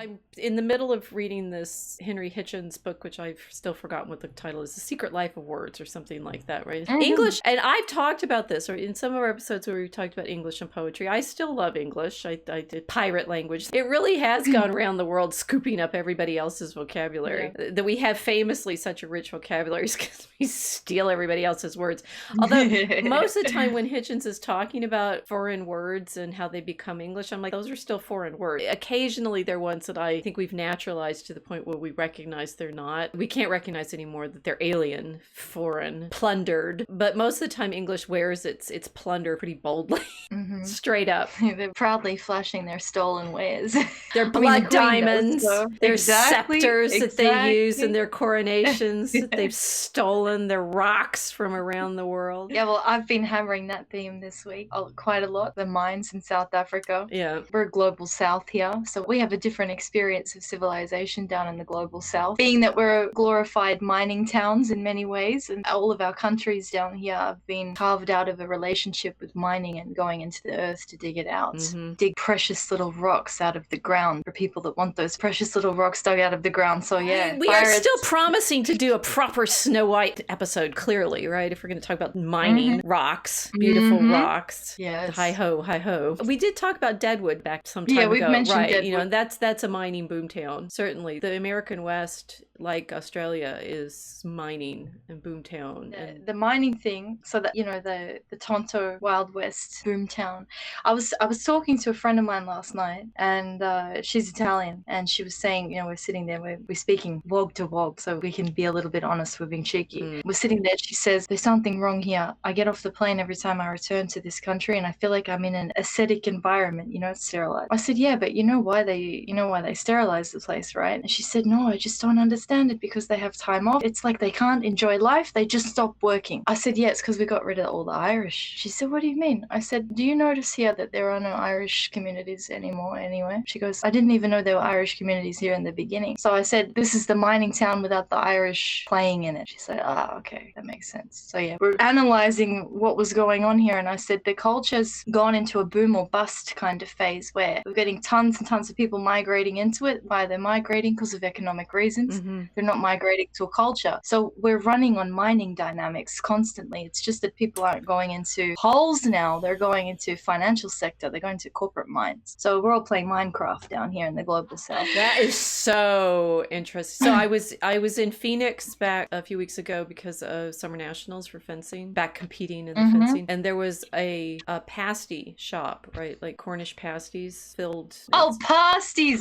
I'm in the middle of reading this Henry Hitchens book, which I've still forgotten what the title is, The Secret Life of Words or something like that, right? Mm-hmm. English, and I've talked about this, or in some of our episodes where we talked about English and poetry, I still love English. I did pirate language. It really has gone around the world scooping up everybody else's vocabulary. Yeah. That we have famously such a rich vocabulary because we steal everybody else's words. Although most of the time when Hitchens is talking about foreign words and how they become English, I'm like, those are still foreign words. Occasionally they're ones that I think we've naturalized to the point where we recognize they're not. We can't recognize anymore that they're alien, foreign, plundered. But most of the time English wears its plunder pretty boldly. Mm-hmm. Straight up. They're proudly flashing their stolen wares. Their blood diamonds, their scepters that they use in their coronations that they've stolen, their rocks from around the world. Yeah, well, I've been hammering that theme this week quite a lot. The mines in South Africa. Yeah. We're global south here, so we have a different experience of civilization down in the global south, being that we're glorified mining towns in many ways, and all of our countries down here have been carved out of a relationship with mining and going into the earth to dig it out. Mm-hmm. Dig precious little rocks out of the ground for people that want those precious little rocks dug out of the ground. So yeah, we are still promising to do a proper Snow White episode, clearly, right? If we're going to talk about mining rocks, beautiful rocks. Yes. Hi ho, hi ho. We did talk about Deadwood back some time ago. Yeah, we've mentioned right? Deadwood. You know, and that's a mining boomtown. Certainly, the American West, like Australia, is mining and boomtown. The mining thing, so that, you know, the Tonto Wild West boomtown. I was talking to a friend of mine last night, and she's Italian, and she was saying, you know, we're sitting there, we're speaking wog to wog, so we can be a little bit honest, we're being cheeky. We're sitting there, she says, there's something wrong here. I get off the plane every time I return to this country, and I feel like I'm in an aesthetic environment, you know, it's sterilized. I said, yeah, but you know why they sterilize the place, right? And she said, no, I just don't understand it, because they have time off. It's like they can't enjoy life, they just stop working. I said, yeah, it's because we got rid of all the Irish. She said, what do you mean? I said, do you notice here that there are no Irish communities anymore anywhere? She goes, I didn't even know there were Irish communities here in the beginning. So I said, this is the mining town without the Irish playing in it. She said, okay, that makes sense. So yeah, we're analyzing what was going on here, and I said the culture's gone into a boom or bust kind of phase where we're getting tons and tons of people migrating into it. Why they're migrating? Because of economic reasons. Mm-hmm. They're not migrating to a culture. So we're running on mining dynamics constantly. It's just that people aren't going into holes now. They're going into financial sector. They're going to corporate mines. So we're all playing Minecraft down here in the global south. That is so interesting. So I was in Phoenix back a few weeks ago because of Summer Nationals for fencing, back competing in the fencing, and there was a pasty shop, right? Like Cornish pasties filled. Pasties,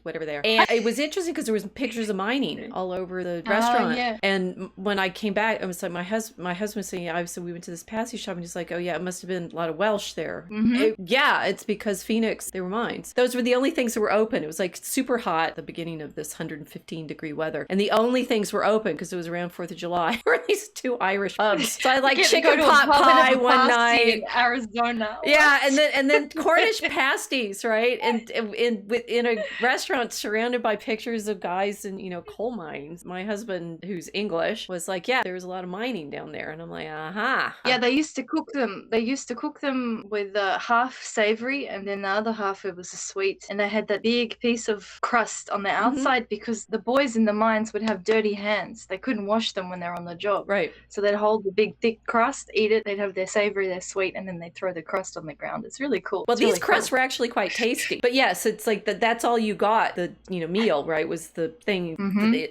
whatever they are. And it was interesting because there was pictures of mining all over the restaurant. Yeah. And when I came back, I was like, my husband was saying, we went to this pasty shop, and he's like, oh yeah, it must have been a lot of Welsh there. Mm-hmm. It's because Phoenix, they were mines. Those were the only things that were open. It was like super hot at the beginning of this 115-degree weather, and the only things were open because it was around 4th of July were these 2 Irish pubs. So I like chicken pot pie one night in Arizona. Yeah, and then Cornish pasties, right? And in a restaurant surrounded by pictures of guys in, you know, coal mines. My husband, who's English, was like, yeah, there was a lot of mining down there, and I'm like, aha. Yeah, they used to cook them. They used to cook them with half savory, and then the other half it was a sweet. And they had that big piece of crust on the outside because the boys in the mines would have dirty hands. They couldn't wash them when they're on the job. Right. So they'd hold the big thick crust, eat it. They'd have their savory, their sweet, and then they'd throw the crust on the ground. It's really cool. Well, these crusts were actually quite tasty. But yes, it's like that's all you got. The meal, right, was the thing,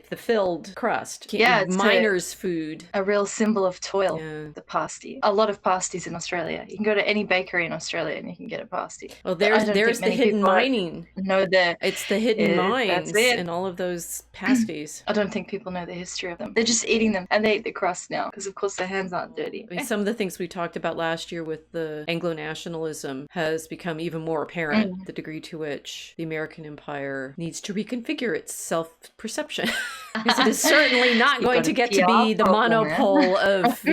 the filled crust. Yeah, it's miner's food. A real symbol of toil. Yeah. The pasty. A lot of pasties in Australia. You can go to any bakery in Australia and you can get a pasty. Well, there's the hidden mining. It's the hidden mines in all of those pasties. I don't think people know the history of them. They're just eating them, and they eat the crust now because, of course, their hands aren't dirty. I mean, some of the things we talked about last year with the Anglo-nationalism has become even more apparent, the degree to which the American empire needs to reconfigure its self-perception. Because it is certainly not You've going got to a get to PR be the problem, man. monopole of,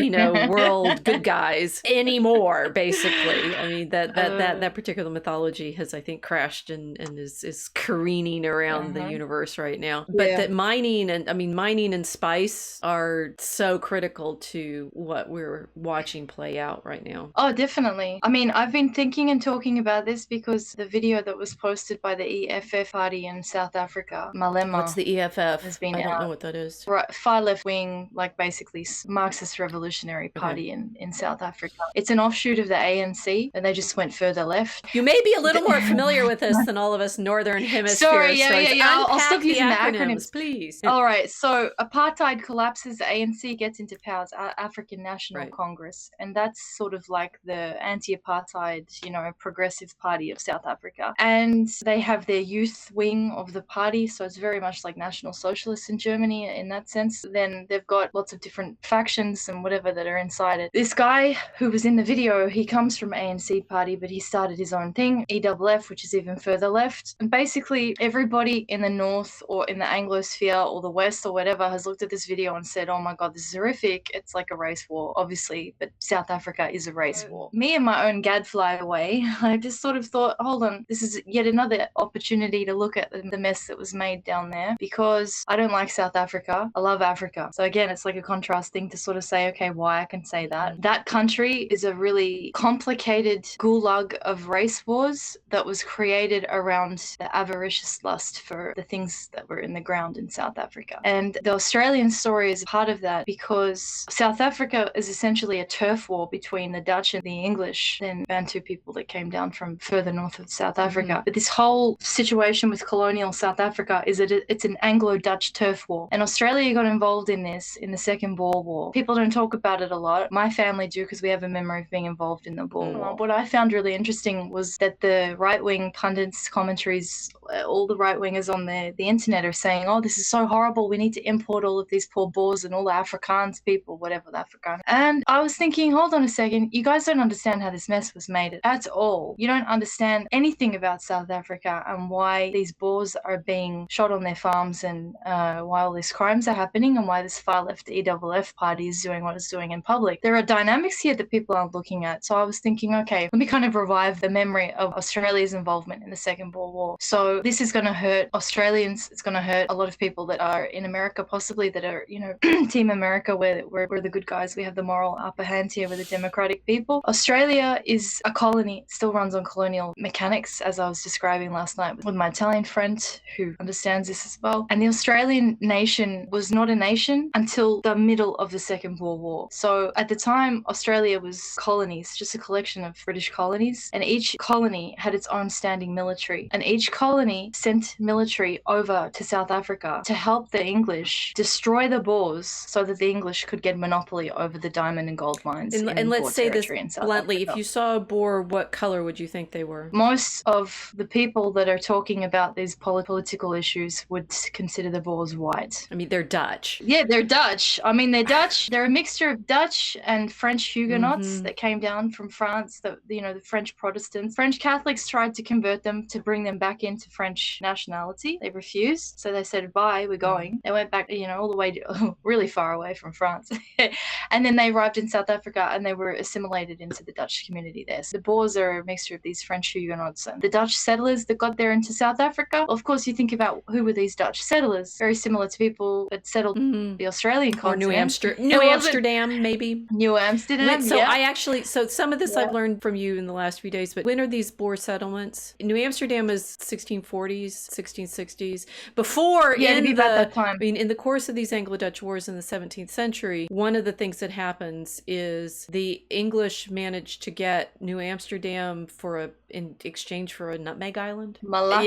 world good guys anymore, basically. I mean, that particular mythology has, I think, crashed and is careening around the universe right now. But Yeah. that mining and spice are so critical to what we're watching play out right now. Oh, definitely. I mean, I've been thinking and talking about this because the video that was posted by the EFF party in South Africa, Malema, What's the EFF? has been I don't out. know what that is. Right, far left wing, like basically Marxist Revolutionary Party in South Africa. It's an offshoot of the ANC, and they just went further left. You may be a little more familiar with this than all of us Northern Hemisphere. Sorry, yeah. I'll stop the using the acronyms, please. All right, so apartheid collapses, the ANC gets into power, African National Congress, and that's sort of like the anti-apartheid, progressive party of South Africa. And they have their youth wing of the party, so it's very much like National Socialists in Germany in that sense. Then they've got lots of different factions and whatever that are inside it. This guy who was in the video, he comes from ANC party, but he started his own thing, EFF, which is even further left. And basically everybody in the North or in the Anglosphere or the West or whatever has looked at this video and said, oh my God, this is horrific. It's like a race war, obviously, but South Africa is a race war. Me and my own gadfly way, I just sort of thought, hold on, this is yet another opportunity to look at the mess that was made down there, because I don't like South Africa. I love Africa. So again, it's like a contrast thing to sort of say, okay, why I can say that. That country is a really complicated gulag of race wars that was created around the avaricious lust for the things that were in the ground in South Africa. And the Australian story is part of that, because South Africa is essentially a turf war between the Dutch and the English, then Bantu people that came down from further north of South Africa. But this whole situation with colonial South Africa is that it's an Anglo-Dutch turf war. And Australia got involved in this in the Second Boer War. People don't talk about it a lot. My family do, because we have a memory of being involved in the Boer War. What I found really interesting was that the right-wing pundits, commentaries, all the right-wingers on the internet are saying, oh, this is so horrible. We need to import all of these poor Boers and all the Afrikaans people, whatever the Afrikaans. And I was thinking, hold on a second. You guys don't understand how this mess was made at all. You don't understand anything about South Africa and why these Boers are being shot on their farms, and why all these crimes are happening, and why this far-left EFF party is doing what it's doing in public. There are dynamics here that people aren't looking at. So I was thinking, okay, let me kind of revive the memory of Australia's involvement in the Second Boer War. So this is going to hurt Australians. It's going to hurt a lot of people that are in America, possibly, that are, Team America, where we're the good guys. We have the moral upper hand here with the democratic people. Australia is a colony. It still runs on colonial mechanics, as I was describing last night with my Italian friend who understands this as well. And the Australian nation was not a nation until the middle of the Second Boer War. So at the time, Australia was colonies, just a collection of British colonies, and each colony had its own standing military. And each colony sent military over to South Africa to help the English destroy the Boers so that the English could get monopoly over the diamond and gold mines. And let's say this bluntly, if you saw a Boer, what color would you think they were? Most of the people that are talking about these political issues would consider the Boers white. I mean, they're Dutch. Yeah, they're Dutch. I mean, they're Dutch. They're a mixture of Dutch and French Huguenots that came down from France, the French Protestants. French Catholics tried to convert them to bring them back into French nationality. They refused. So they said, bye, we're going. They went back, all the way really far away from France. And then they arrived in South Africa and they were assimilated into the Dutch community there. So the Boers are a mixture of these French Huguenots and the Dutch settlers that got there into South Africa. Of course, you think about who were these Dutch settlers, very similar to people that settled the Australian continent. Or New Amsterdam, maybe. New Amsterdam, So some of this I've learned from you in the last few days, but when are these Boer settlements? New Amsterdam is 1640s, 1660s. Before, in the course of these Anglo-Dutch wars in the 17th century, one of the things that happens is the English managed to get New Amsterdam in exchange for a nutmeg island. Malakas.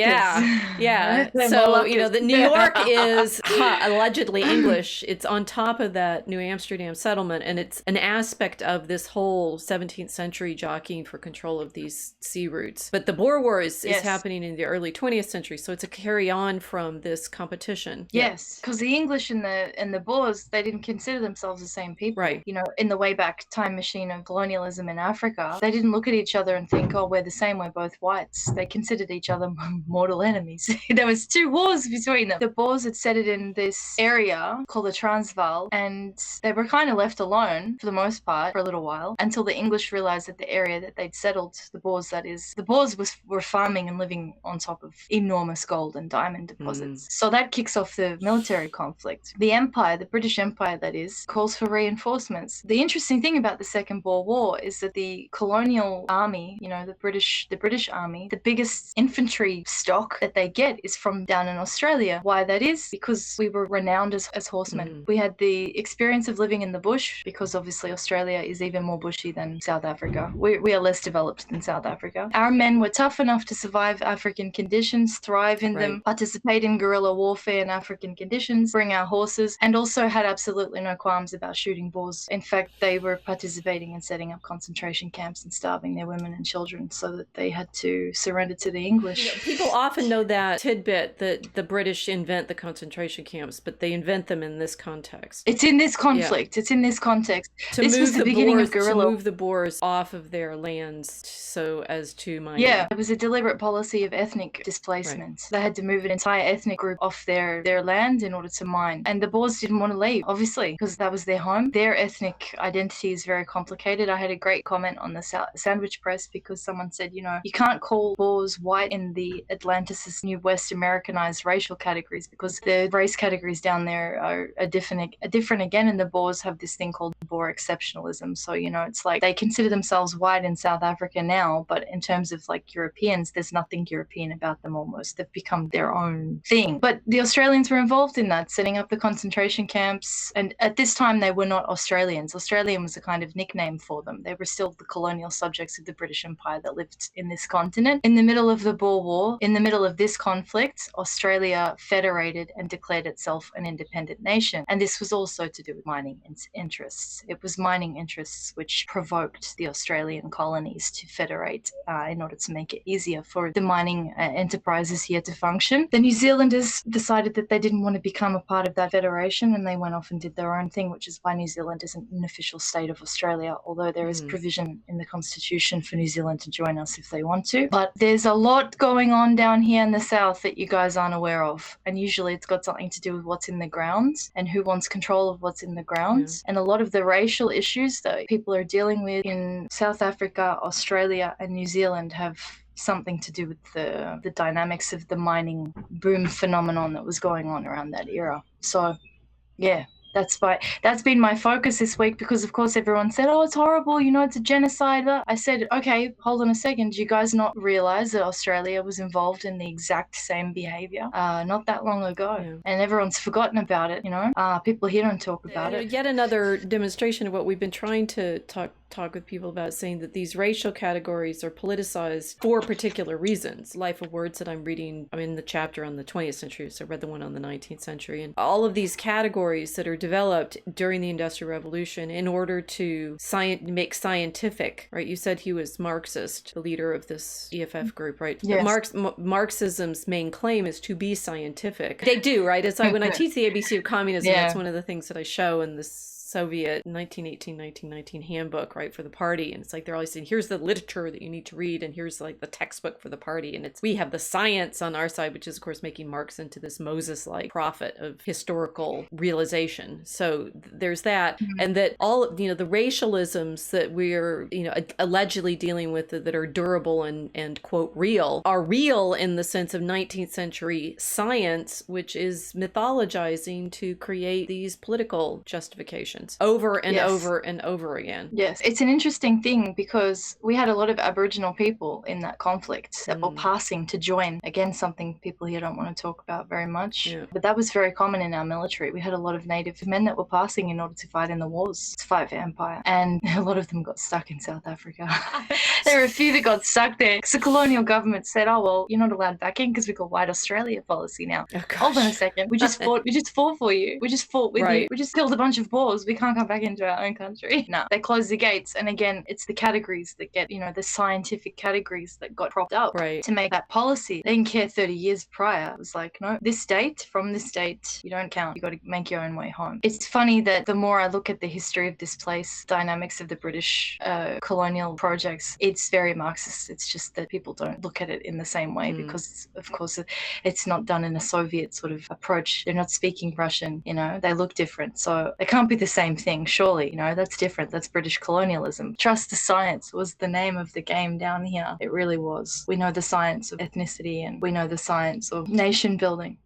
Yeah. So, the New York is allegedly English. It's on top of that New Amsterdam settlement, and it's an aspect of this whole 17th century jockeying for control of these sea routes. But the Boer War is happening in the early 20th century, so it's a carry on from this competition. Yes, because the English and the Boers, they didn't consider themselves the same people. Right. In the way back time machine of colonialism in Africa, they didn't look at each other and think, oh, we're the same, we're both whites. They considered each other mortal enemies. There was two wars between them. The Boers had set settled in this area called the Transvaal, and they were kind of left alone for the most part for a little while until the English realized that the area that they'd settled, the Boers that is, the Boers were farming and living on top of enormous gold and diamond deposits. So that kicks off the military conflict. The Empire, the British Empire that is, calls for reinforcements. The interesting thing about the Second Boer War is that the colonial army, you know, the British Army, the biggest infantry stock that they get is from down in Australia. Why that is? Because we were renowned as horsemen. We had the experience of living in the bush, because obviously Australia is even more bushy than South Africa. We are less developed than South Africa. Our men were tough enough to survive African conditions, thrive in them, participate in guerrilla warfare in African conditions, bring our horses, and also had absolutely no qualms about shooting Boers. In fact, they were participating in setting up concentration camps and starving their women and children so that they had to surrender to the English. You know, people often know that tidbit that the British invent the concentration camps, but they invent them in this context. It's in this conflict. Yeah. It's in this context. This was the beginning of guerrilla. To move the Boers off of their lands so as to mine. Yeah, it was a deliberate policy of ethnic displacement. They had to move an entire ethnic group off their land in order to mine. And the Boers didn't want to leave, obviously, because that was their home. Their ethnic identity is very complicated. I had a great comment on the Sandwich Press because someone said, you know, you can't call Boers white in the Atlanticist new West Americanized racial categories because the race categories down there are different again, and the Boers have this thing called Boer exceptionalism. So, you know, it's like they consider themselves white in South Africa now, but in terms of like Europeans, there's nothing European about them almost. They've become their own thing. But the Australians were involved in that, setting up the concentration camps. And at this time, they were not Australians. Australian was a kind of nickname for them. They were still the colonial subjects of the British Empire that lived in this continent. In the middle of the Boer War, in the middle of this conflict, Australia federated and declared itself an independent nation. And this was also to do with mining interests. It was mining interests which provoked the Australian colonies to federate in order to make it easier for the mining enterprises here to function. The New Zealanders decided that they didn't want to become a part of that federation, and they went off and did their own thing, which is why New Zealand isn't an official state of Australia, although there is provision in the Constitution for New Zealand to join us if they want to. But there's a lot going on down here in the south that you guys aren't aware of, and usually it's got something to do with what's in the ground and who wants control of what's in the ground. And a lot of the racial issues that people are dealing with in South Africa, Australia, and New Zealand have something to do with the dynamics of the mining boom phenomenon that was going on around that era. So, yeah. That's been my focus this week because, of course, everyone said, oh, it's horrible, you know, it's a genocide. I said, okay, hold on a second. Do you guys not realize that Australia was involved in the exact same behavior not that long ago? Yeah. And everyone's forgotten about it, you know? People here don't talk about it. Yet another demonstration of what we've been trying to talk with people about, saying that these racial categories are politicized for particular reasons. Life of Words that I'm reading, I'm in the chapter on the 20th century, so I read the one on the 19th century. And all of these categories that are developed during the Industrial Revolution in order to make scientific, right? You said he was Marxist, the leader of this EFF group, right? Yes. Marxism's main claim is to be scientific. They do, right? It's like when I teach the ABC of communism, that's one of the things that I show in this Soviet 1918-1919 handbook, right, for the party. And it's like they're always saying, here's the literature that you need to read, and here's like the textbook for the party. And we have the science on our side, which is of course making Marx into this Moses-like prophet of historical realization. So there's that. And that all, you know, the racialisms that we're, you know, allegedly dealing with that are durable and quote real are real in the sense of 19th century science, which is mythologizing to create these political justifications over and over and over again. Yes, it's an interesting thing because we had a lot of Aboriginal people in that conflict that were passing to join. Again, something people here don't want to talk about very much. But that was very common in our military. We had a lot of Native men that were passing in order to fight in the wars, to fight for empire. And a lot of them got stuck in South Africa. There were a few that got stuck there because the colonial government said, oh, well, you're not allowed back in because we've got White Australia policy now. Hold on a second. We just fought for you. We just fought with you. We just killed a bunch of Boers. We can't come back into our own country. No, they closed the gates. And again, it's the categories that get, you know, the scientific categories that got propped up to make that policy. They didn't care 30 years prior. It was like, no, from this date, you don't count. You got to make your own way home. It's funny that the more I look at the history of this place, dynamics of the British colonial projects, it it's very Marxist. It's just that people don't look at it in the same way because, of course, it's not done in a Soviet sort of approach. They're not speaking Russian, you know, they look different. So it can't be the same thing, surely, you know, that's different. That's British colonialism. Trust the science was the name of the game down here. It really was. We know the science of ethnicity and we know the science of nation building.